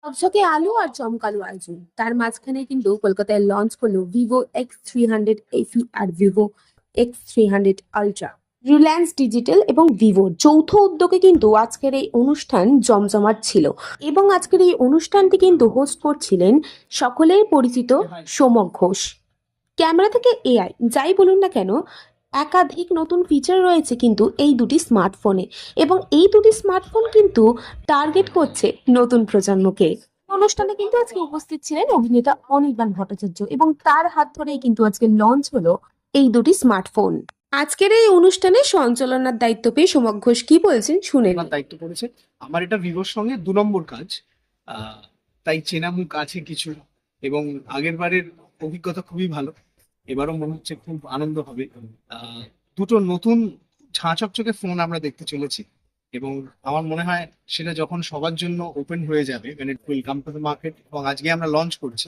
ঝকঝকে আলো আর জমকালো আয়োজন, তার মাঝখানে কিন্তু কলকাতায় লঞ্চ করলো Vivo X300 FE আর Vivo X300 Ultra। Reliance digital এবং ভিভোর যৌথ উদ্যোগে কিন্তু আজকের এই অনুষ্ঠান জমজমাট ছিল। এবং আজকের এই অনুষ্ঠানটি কিন্তু হোস্ট করছিলেন সকলের পরিচিত সোমক ঘোষ। ক্যামেরা থেকে এআই যাই বলুন না কেন, একাধিক নতুন ফিচার রয়েছে কিন্তু এই দুটি স্মার্টফোনে, এবং এই দুটি স্মার্টফোন কিন্তু টার্গেট করছে নতুন প্রজন্মকে। অনুষ্ঠানে কিন্তু আজকে উপস্থিত ছিলেন অভিনেতা অনির্বাণ ভট্টাচার্য, এবং তার হাত ধরেই কিন্তু আজকে লঞ্চ হলো এই দুটি স্মার্টফোন। আজকের এই অনুষ্ঠানে সঞ্চালনার দায়িত্ব পেয়ে সোমক ঘোষ কি বলছেন শুনে নিন। আমার দায়িত্ব পড়েছে। আমার এটা ভিভোর সঙ্গে 2 নম্বর কাজ। তাই চেনা মুখ আছে কিছু, এবং আগের বারের অভিজ্ঞতা খুবই ভালো। এবারও মনে হচ্ছে খুব আনন্দ হবে। দুটো নতুন ঝাঁ চকচকে ফোন আমরা দেখতে চলেছি, এবং আমার মনে হয় সেটা যখন সবার জন্য ওপেন হয়ে যাবে, মানে it will come to the market, এবং আজকে আমরা লঞ্চ করছি,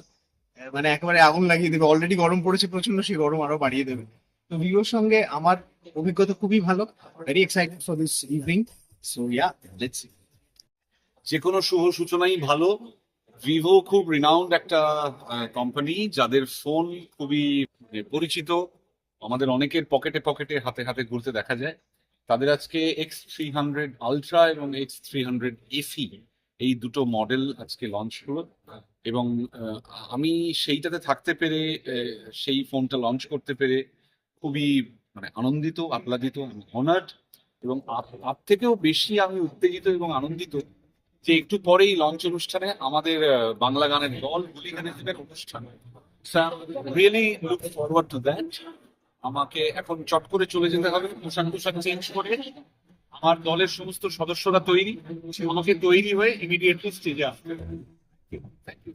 মানে একেবারে আগুন লাগিয়ে দেবে। অলরেডি গরম পড়েছে প্রচন্ড, সেই গরম আরো বাড়িয়ে দেবে। তো ভিভোর সঙ্গে আমার অভিজ্ঞতা খুবই ভালো। Very excited for this evening. So yeah, let's see. যে কোনো শুভ সূচনাই ভালো। ভিভো খুব রিনাউন্ড একটা কোম্পানি, যাদের ফোন খুবই পরিচিত, আমাদের অনেকের পকেটে পকেটে হাতে হাতে ঘুরতে দেখা যায়। তাদের আজকে X300 Ultra এবং X300 FE এই দুটো মডেল আজকে লঞ্চ হলো, এবং আমি সেইটাতে থাকতে পেরে, সেই ফোনটা লঞ্চ করতে পেরে খুবই আনন্দিত, আহ্লাদিত, অনার্ড। এবং তার থেকেও বেশি আমি উত্তেজিত এবং আনন্দিত যে একটু পরেই লঞ্চ অনুষ্ঠানে আমাদের বাংলা গানের দল হুলিগানিজমের অনুষ্ঠান। Really look forward to that. আমাকে এখন চট করে চলে যেতে হবে, পোশাক টোশাক চেঞ্জ করে। আমার দলের সমস্ত সদস্যরা তৈরি, আমাকে তৈরি হয়ে ইমিডিয়েটলি স্টেজে আসবে। Thank you.